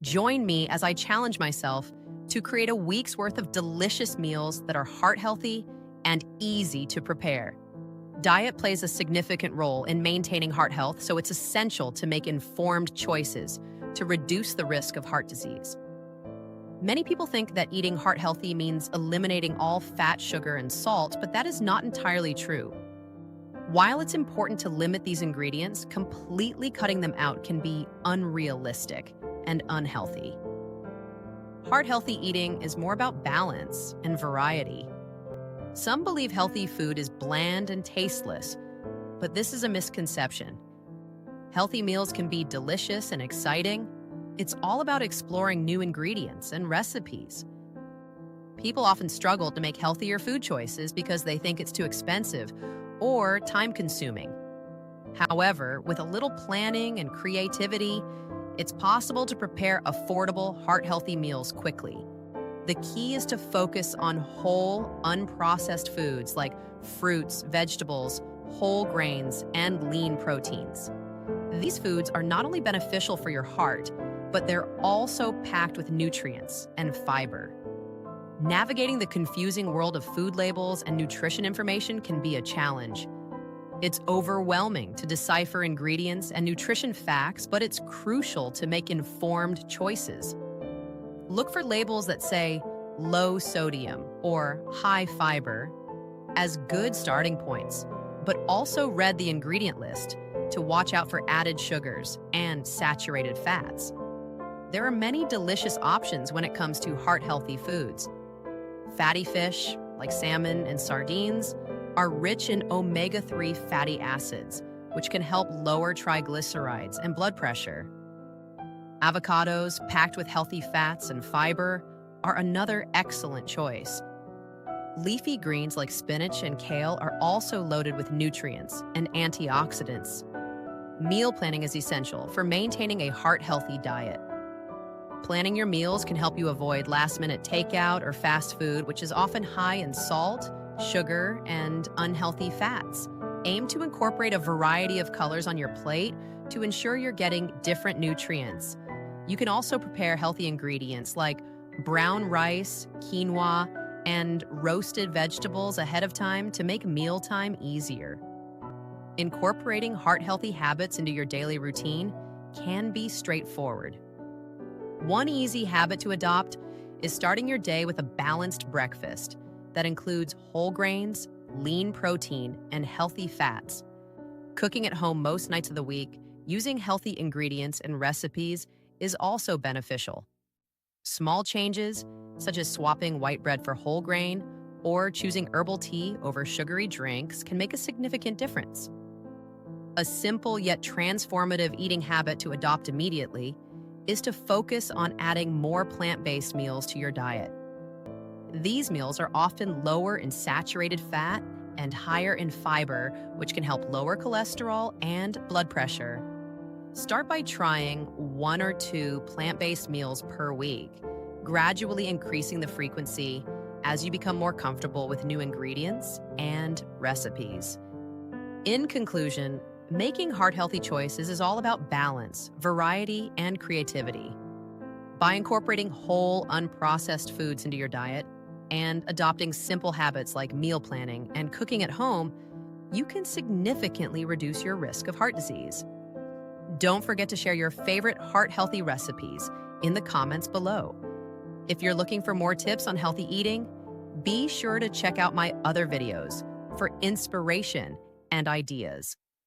Join me as I challenge myself to create a week's worth of delicious meals that are heart healthy and easy to prepare. Diet plays a significant role in maintaining heart health, so it's essential to make informed choices to reduce the risk of heart disease. Many people think that eating heart healthy means eliminating all fat, sugar, and salt, but that is not entirely true. While it's important to limit these ingredients, completely cutting them out can be unrealistic and unhealthy. Heart-healthy eating is more about balance and variety. Some believe healthy food is bland and tasteless, but this is a misconception. Healthy meals can be delicious and exciting. It's all about exploring new ingredients and recipes. People often struggle to make healthier food choices because they think it's too expensive or time-consuming. However, with a little planning and creativity, it's possible to prepare affordable, heart-healthy meals quickly. The key is to focus on whole, unprocessed foods like fruits, vegetables, whole grains, and lean proteins. These foods are not only beneficial for your heart, but they're also packed with nutrients and fiber. Navigating the confusing world of food labels and nutrition information can be a challenge. It's overwhelming to decipher ingredients and nutrition facts, but it's crucial to make informed choices. Look for labels that say low sodium or high fiber as good starting points, but also read the ingredient list to watch out for added sugars and saturated fats. There are many delicious options when it comes to heart-healthy foods. Fatty fish, like salmon and sardines, are rich in omega-3 fatty acids, which can help lower triglycerides and blood pressure. Avocados, packed with healthy fats and fiber, are another excellent choice. Leafy greens like spinach and kale are also loaded with nutrients and antioxidants. Meal planning is essential for maintaining a heart-healthy diet. Planning your meals can help you avoid last-minute takeout or fast food, which is often high in salt, sugar, and unhealthy fats. Aim to incorporate a variety of colors on your plate to ensure you're getting different nutrients. You can also prepare healthy ingredients like brown rice, quinoa, and roasted vegetables ahead of time to make mealtime easier. Incorporating heart-healthy habits into your daily routine can be straightforward. One easy habit to adopt is starting your day with a balanced breakfast that includes whole grains, lean protein, and healthy fats. Cooking at home most nights of the week, using healthy ingredients and recipes is also beneficial. Small changes, such as swapping white bread for whole grain or choosing herbal tea over sugary drinks, can make a significant difference. A simple yet transformative eating habit to adopt immediately is to focus on adding more plant-based meals to your diet. These meals are often lower in saturated fat and higher in fiber, which can help lower cholesterol and blood pressure. Start by trying 1 or 2 plant-based meals per week, gradually increasing the frequency as you become more comfortable with new ingredients and recipes. In conclusion, making heart-healthy choices is all about balance, variety, and creativity. By incorporating whole, unprocessed foods into your diet and adopting simple habits like meal planning and cooking at home, you can significantly reduce your risk of heart disease. Don't forget to share your favorite heart-healthy recipes in the comments below. If you're looking for more tips on healthy eating, be sure to check out my other videos for inspiration and ideas.